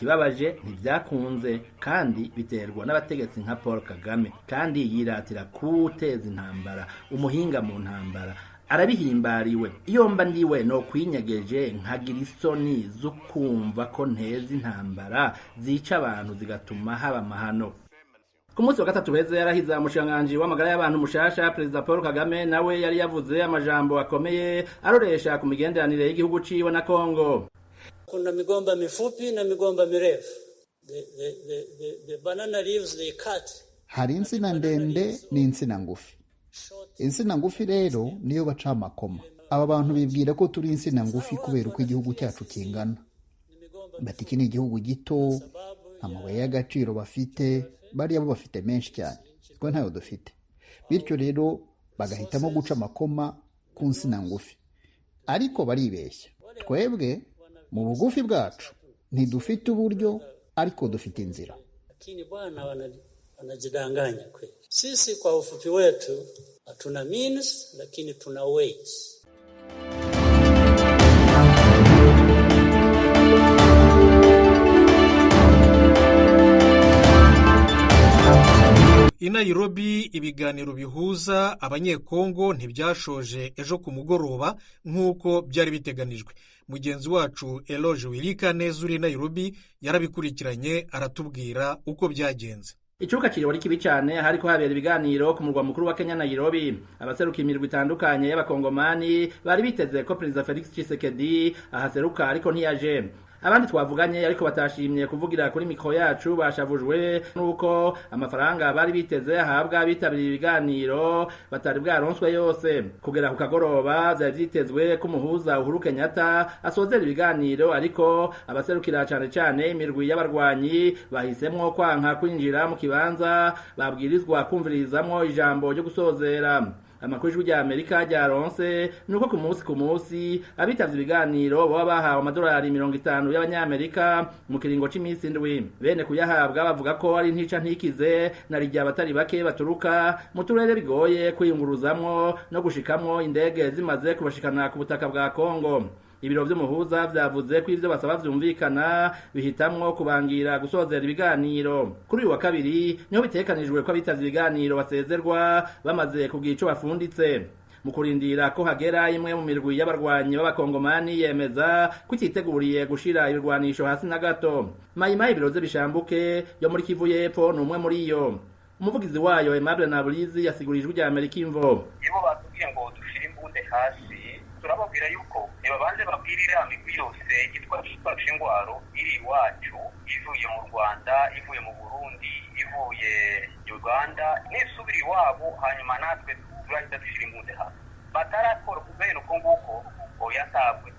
kibabaje ntivyakunze kandi biterwa n'abategetsi nka Paul Kagame kandi yiratira kuteza intambara umuhinga mu ntambara arabihimbariwe iyo mba ndiwe no kwinyegeje nkagira isoni zo kumva ko nteza intambara zica abantu zigatuma haba amahano. Ku munsi wa gatatu heze yarahiza umushikiranganji w'amagara y'abantu mushasha Perezida Paul Kagame nawe yari yavuze amajambo akomeye aroresha ku migenderanire y'igihugu ciwe na Kongo. Kuna migomba mifupi na migomba mirefu. The banana leaves they cut. Hari insina ndende n'insina ngufi. Insina ngufi rero niyo baca amakoma. Aba bantu bibwira ko turi insina ngufi kubera uko igihugu cyacu kingana. Bati iki ni igihugu gito, amabuye y'agaciro bafite, bariya bo bafite menshi cyane. Twe ntayo dufite. Bityo rero bagahitamo guca amakoma ku nsina ngufi. Ariko baribeshya. Twebwe mu bugufi bwacu ntidufite uburyo ariko dufite inzira. Lakini bwana wanajidanganya kweli. Sisi kwa ufupi wetu hatuna means lakini tuna ways. I Nairobi ibiganiro bihuza abanyekongo ntibyashoje ejo ku mugoroba nk'uko byari biteganijwe. Mugenzi wacu Eloge Wilikaneza uri Nairobi yarabikurikiranye aratubwira uko byagenze. Icuka kiri wari kibi cyane hariko habera ibiganiro ku murwa mukuru wa Kenya Nairobi. Abaseruka imirwi itandukanye y'abakongomani bari biteze ko Perezida Felix Tshisekedi ahaseruka ariko ntiyaje. Abandi twavuganye ariko batashimye kuvugira kuri mikro yacu bashavujwe nuko amafaranga bari biteze ahabwa bitabiriye ibiganiro batari bwaronswe yose. Kugera ku kagoroba byari byitezwe ko umuhuza Uhuru Kenyatta asozera ibiganiro ariko abaserukira cyane imirwi y'abarwanyi bahisemwo kwanka kwinjira mu kibanza babwirizwa kumvirizamwo ijambo ryo gusozera. Amakuru y'Ijwi Amerika ryaronse nuko ku munsi abitavye ibiganiro baba bahawe amadolari 50 y'abanyamerika mu kiringo c'imisi 7. Bene kuyahabwa bavuga ko ari ntica ntikize na rijya batari bake baturuka mu turere bigoye kwiyunguruzamwo no gushikamwo indege zimaze kubashikana ku butaka bwa Kongo. Ibiro vy'umuhuza vyavuze ko ivyo basaba vyumvikana bihitamwo kubangira gusozera ibiganiro. Kuri uyu wa kabiri niho bitekanijwe ko abitavye ibiganiro basezerwa bamaze kugira ico bafunditse. Mu kurindira ko hagera imwe mu mirwi y'abarwanyi b'abakongomani yemeza ko ititeguriye gushira ibirwanisho hasi na gato. Mayimayi biroze bishambuke yo muri Kivu y'Epfo ni umwe muri iyo. Umuvugizi wayo Aimable Naburizi yasigurije Ijwi Amerika imvo. Ibo batubwiye ngo dushire imbunde hasi turababwira yuko nibabanze babwirira imigwi yose yitwa Shingwaro iri iwacu ivuye mu Rwanda ivuye mu Burundi ivuye Uganda nisubira iwabo hanyuma natwe turahita dushira imbunde hasi batarakora kubera uko nguko oyatabwe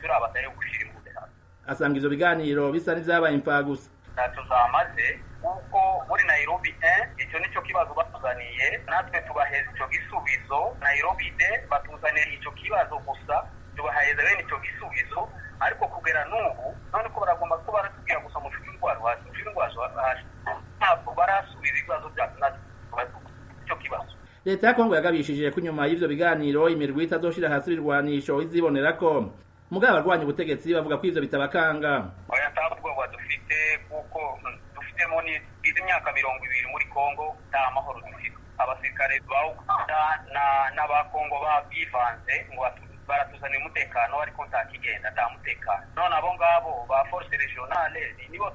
turabataye gushira imbunde hasi. Asanga ivyo biganiro bisa n'ivyabaye impfagusa. Ntacyo zamaze kuko muri Nairobi icyo nicyo kibazo batuzaniye natwe tubaheza icyo gisubizo. Nairobi batuzaniye icyo kibazo gusa tubaheza bene icyo gisubizo ariko kugera n'ubu none ko baragomba ko baratubwira gusa mu Shingwaro hasi ntabwo barasubiza ibibazo byacu icyo kibazo. Leta ya Kongo yagabishije ko nyuma y'ivyo biganiro imirwi itazoshira hasi ibirwanisho izibonerako. Mugabo abarwanya ubutegetsi bavuga ko ivyo bitabakanga. Oya ntabwo dufite kuko dufitemo ni imyaka 20 muri Kongo nta mahoro dufite. Abasirikare ba Uganda n'abakongo babivanze ngo baratuzanira umutekano ariko ntakigenda nta mutekano. None abo ngabo ba force regionale nibo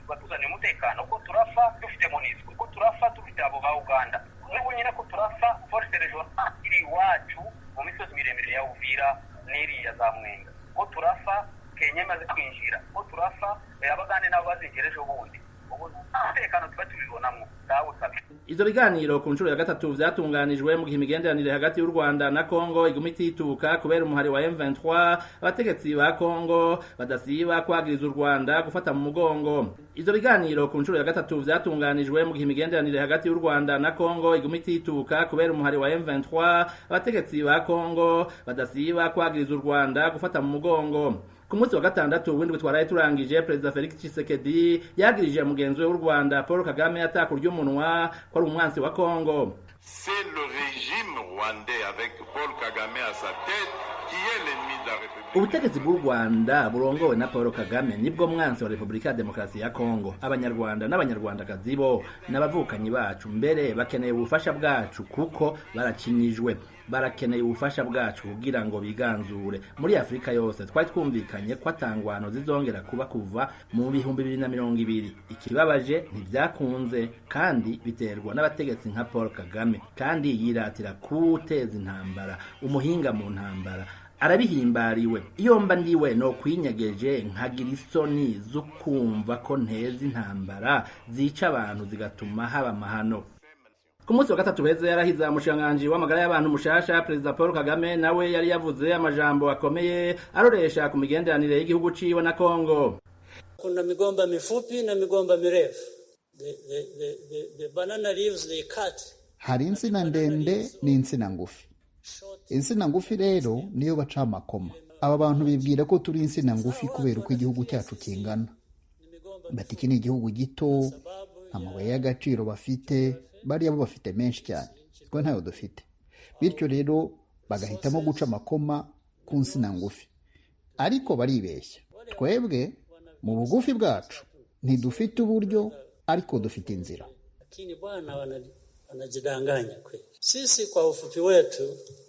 batuzanira umutekano ko turafa dufite MONUSCO ko turafa dufite abo ba Uganda. N'ubu nyine ko turafa force regionale iri wacu mu misozi miremire ya Uvira n'iriya za Mwenga. Ko turafa Kenya maze kwinjira ko turafa abagande nabo bazingereje ubundi umutekano tuba tubibonamo dawe kabiri. Izo biganiro ku nshuro ya gatatu vyatunganijwe mu gihe imigenderanire hagati y'u Rwanda na Kongo iguma itituka kubera umuhari wa M23 abategetsi ba Kongo badasiba kwagiriza u Rwanda gufata mu mugongo. Izo biganiro ku nshuro ya gatatu vyatunganijwe mu gihe imigenderanire hagati y'u Rwanda na Kongo iguma itituka kubera umuhari wa M23 abategetsi ba Kongo badasiba kwagiriza u Rwanda gufata mu mugongo. Ku munsi wa gatandatu w'indwi twaraye turangije Perezida Felix Tshisekedi yagirije mugenzi we w'u Rwanda Paul Kagame atakurya umunwa ko ari umwansi wa Kongo. C'est le régime rwandais avec Paul Kagame à sa tête qui est l'ennemi de la République. ubutegetsi bw'u Rwanda burongowe na Paul Kagame nibwo mwansi wa Repubulika ya Demokarasi ya Kongo. Abanyarwanda n'abanyarwandakazi bo n'abavukanyi bacu mbere bakeneye ubufasha bwacu kuko barakinyijwe, barakeneye ubufasha bwacu kugira ngo biganzure. Muri Afrika yose twari twumvikanye ko atangwano zizongera kuba kuva mu 2020. Ikibabaje ntivyakunze kandi biterwa n'abategetsi nka Paul Kagame, kandi yiratira kuteza intambara, umuhinga mu ntambara. Arabihimbariwe. Iyo mba ndiwe no kwinyegeje nkagira isoni zo kumva ko nteza intambara zica abantu zigatuma haba amahano. Ku munsi wa gatatu heze yarahiza umushikiranganji w'amagara y'abantu mushasha Perezida Paul Kagame, nawe yari yavuze amajambo akomeye aroresha ku migenderanire y'igihugu ciwe na Kongo. Kuna migomba mifupi na migomba mirefu. The banana leaves they cut. Hari insina ndende n'insina ngufi. Insina ngufi rero niyo baca amakoma. Aba bantu bibwira ko turi insina ngufi kubera uko igihugu cyacu kingana. Bati iki ni igihugu gito, amabuye y'agaciro bafite, bariya bo bafite menshi cyane, twe ntayo dufite. Bityo rero bagahitamo guca amakoma ku nsina ngufi. Ariko baribeshya. Twebwe mu bugufi bwacu ntidufite uburyo, ariko dufite inzira. Lakini bwana wanajidanganya kweli. Sisi kwa ufupi wetu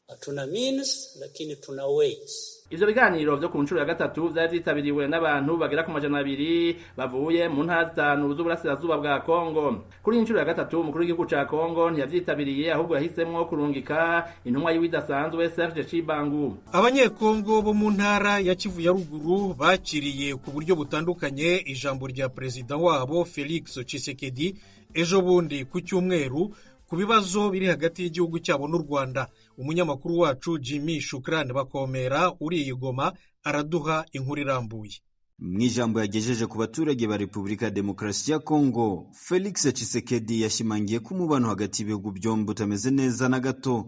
hatuna means lakini tuna ways. Ivyo biganiro vyo ku ncuro ya gatatu vyari vyitabiriwe n'abantu bagera ku 200 bavuye mu ntara zitanu z'uburasirazuba bwa Kongo. Kuri incuro ya gatatu umukuru w'igihugu ca Kongo ntiyavyitabiriye, ahubwo yahisemwo kurungika intumwa y'idasanzwe Serge Chibangu. Abanyekongo bo mu ntara ya Kivu ya ruguru bakiriye ku buryo butandukanye ijambo rya perezida wabo Felix Tshisekedi ejo bundi ku cyumweru ku bibazo biri hagati y'igihugu cyabo n'u Rwanda. Umunyamakuru wacu Jimmy Shukrani Bakomera uri i Goma araduha inkuru irambuye. Mu ijambo yagejeje ku baturage ba Repubulika ya Demokarasi ya Kongo, Felix Tshisekedi yashimangiye ko umubano hagati y'ibihugu byombi utameze neza na gato.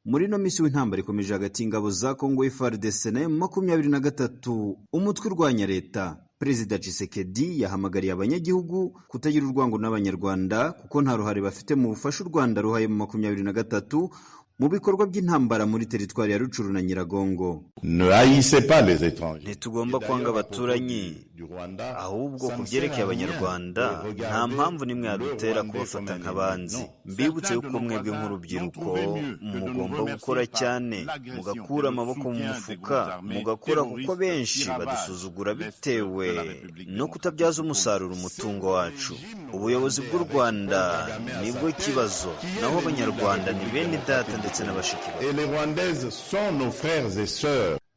Muri no misi w'intambara ikomeje hagati y'ingabo za Kongo FARDC na M23 umutwe urwanya leta. Perezida Tshisekedi yahamagariye abanyagihugu kutagira urwango n'abanyarwanda kuko nta ruhare bafite mu bufasha u Rwanda ruhaye mu 23 mu bikorwa by'intambara muri teritwari ya Rucuru na Nyiragongo. Ntitugomba kwanga abaturanyi, ahubwo ku byerekeye abanyarwanda nta mpamvu nimwe yadutera kubafata nk'abanzi. Mbibutse yuko mwebwe nk'urubyiruko mugomba gukora cyane, mugakura amaboko mu mufuka, mugakora kuko benshi badusuzugura bitewe no kutabyaza umusaruro umutungo wacu. Ubuyobozi bw'u Rwanda nibwo kibazo, naho abanyarwanda ni bene data ndetse n'abashiki babo.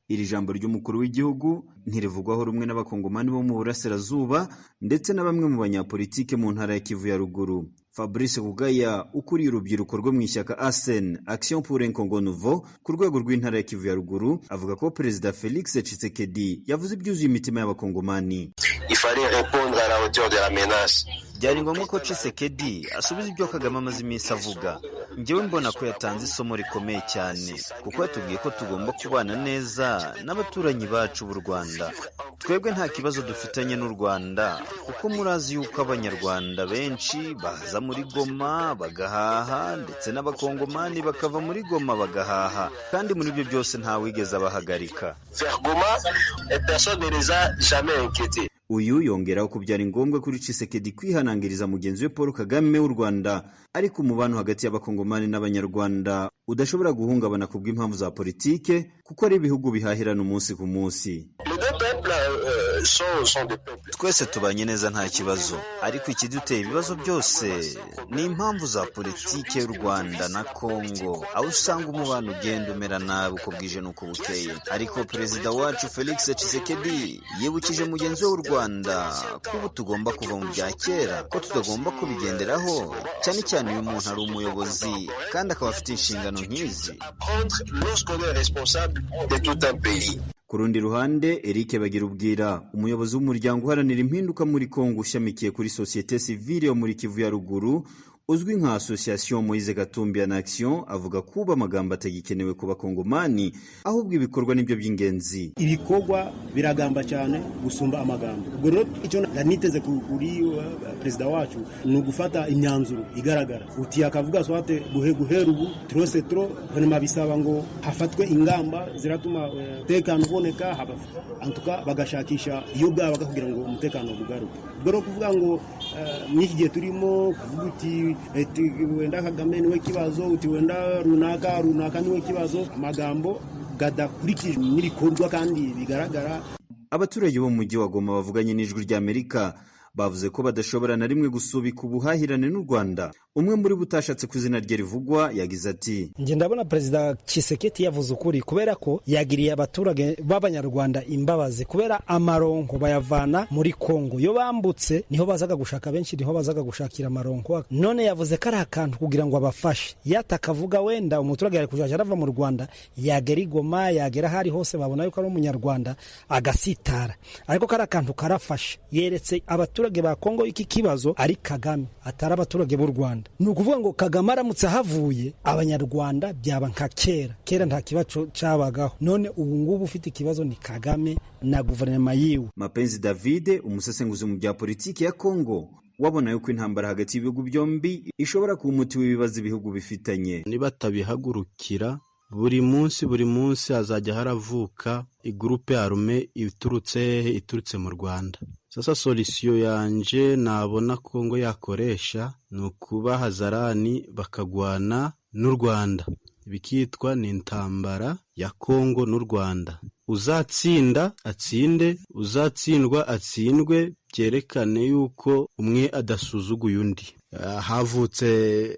Iri jambo ry'umukuru w'igihugu ntirivugwaho rumwe n'abakongomani bo mu burasirazuba ndetse na bamwe mu banyapolitike mu ntara ya Kivu ya ruguru. Fabrice Bugaya ukuriye urubyiruko rwo mu ishyaka ASEN Action pour un Congo Nouveau ku rwego rw'intara ya Kivu ya ruguru avuga ko Perezida Felix Tshisekedi yavuze ibyuzuye imitima y'abakongomani. Byari ngombwa ko Tshisekedi asubiza ibyo Kagame amaze iminsi avuga. Njyewe mbona ko yatanze isomo rikomeye cyane kuko yatubwiye ko tugomba kubana neza n'abaturanyi bacu b'u Rwanda. Twebwe nta kibazo dufitanye n'u Rwanda kuko murazi yuko abanyarwanda benshi baza muri Goma bagahaha ndetse n'abakongomani bakava muri Goma bagahaha, kandi muri byo byose nta wigeze abahagarika. Uyu yongeraho ko byari ngombwa kuri Tshisekedi kwihanangiriza mugenzi we Paul Kagame w'u Rwanda, ariko umubano hagati y'abakongomani n'abanyarwanda udashobora guhungabana ku bw'impamvu za politike kuko ari ibihugu bihahirana umunsi ku munsi. Twese tubanye neza nta kibazo, ariko ikiduteye ibibazo byose ni impamvu za politike y'u Rwanda na Kongo, aho usanga umubano ugenda umera nabi uko bwije n'uko bukeye. Ariko perezida wacu Felix Tshisekedi yibukije mugenzi we w'u Rwanda ko ubu tugomba kuva mu bya kera, ko tutagomba kubigenderaho, cyane cyane uyu muntu ari umuyobozi kandi akaba afite inshingano nk'izi. Ku rundi ruhande, Eric Bagirubwira umuyobozi w'umuryango uharanira impinduka muri Kongo ushamikiye kuri societe civile yo muri Kivu ya ruguru uzwi nka Association Moise Katumbi en Action avuga kuba amagambo atagikenewe ku bakongomani ahubwo ibikorwa nibyo by'ingenzi. Ibikorwa biragamba cyane gusumba amagambo. Ubwo rero icyo niteze kuri perezida wacu ni ugufata imyanzuro igaragara. Uti akavuga swate guhera ubu trose tro hanyuma bisaba ngo hafatwe ingamba ziratuma umutekano uboneka antuka bagashakisha iyo bwaba kugira ngo umutekano ugaruke. Ubwo rero kuvuga ngo n'iki gihe turimo kuvuga uti wenda Kagame niwe kibazo, uti wenda runaka niwe kibazo, amagambo gadakurikije n'ibikorwa kandi bigaragara. Abaturage bo mu mujyi wa Goma bavuganye n'ijwi ry'Amerika bavuze ko badashobora na rimwe gusubika ubuhahirane n'u Rwanda. Umwe muri butashatse ku izina rye rivugwa yagize ati: nje ndabona Perezida Tshisekedi yavuze ukuri kubera ko yagiriye abaturage b'abanyarwanda imbabazi kubera amaronko bayavana muri Kongo. Yo bambutse niho bazaga gushaka, benshi niho bazaga gushakira amaronko. None yavuze ko ari akantu kugira ngo abafashe. Yatakavuga wenda umuturage yari kujaja arava mu Rwanda yagera i Goma, yagera hari hose babona yuko ari umunyarwanda agasitara. Ariko kari akantu karafashe. Yeretse abaturage ba Kongo iki kibazo ari Kagame atari abaturage b'u Rwanda. Ni ukuvuga ngo Kagame aramutse havuye abanyarwanda byaba nka kera nta kibazo cabagaho. None ubu ngubu ufite ikibazo ni Kagame na guverinoma yiwe. Mapenzi David, umusesenguzi mu bya politiki ya Kongo, wabona yuko intambara hagati y'ibihugu byombi ishobora kuba umuti w'ibibazo ibihugu bifitanye. Niba tabihagurukira buri munsi hazajya haravuka igroupe arme iturutse mu Rwanda. Sasa solution yanje nabona Kongo yakoresha ni ukuba hazarani bakagwana n'u Rwanda, bikitwa ni intambara ya Kongo n'u Rwanda. Uzatsinda atsinde, uzatsindwa atsindwe, byerekane yuko umwe adasuzuguye undi. Havutse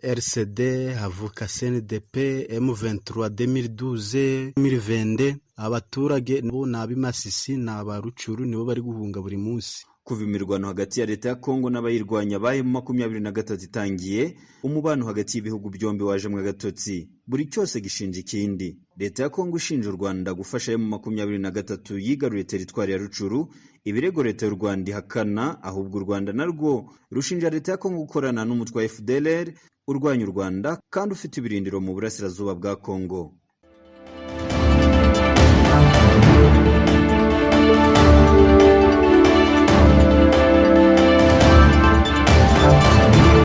RCD, havuka CNDP, M23 2012, 2020. Abaturage nabo n'abimasisi n'abarucuru nibo bari guhunga buri munsi. Kuva imirwano hagati ya leta ya Kongo n'abayirwanya bahe mu 2023 itangiye, umubano hagati y'ibihugu byombi waje mu gatotsi. Buri cyose gishinja ikindi. Leta ya Kongo ishinja u Rwanda gufasha mu 2023 yigaruriye teritwari ya Rucuru. Ibirego leta y'u Rwanda ihakana, ahubwo u Rwanda narwo rushinja leta ya Kongo gukorana n'umutwe wa FDLR urwanya u Rwanda kandi ufite ibirindiro mu burasirazuba bwa Kongo.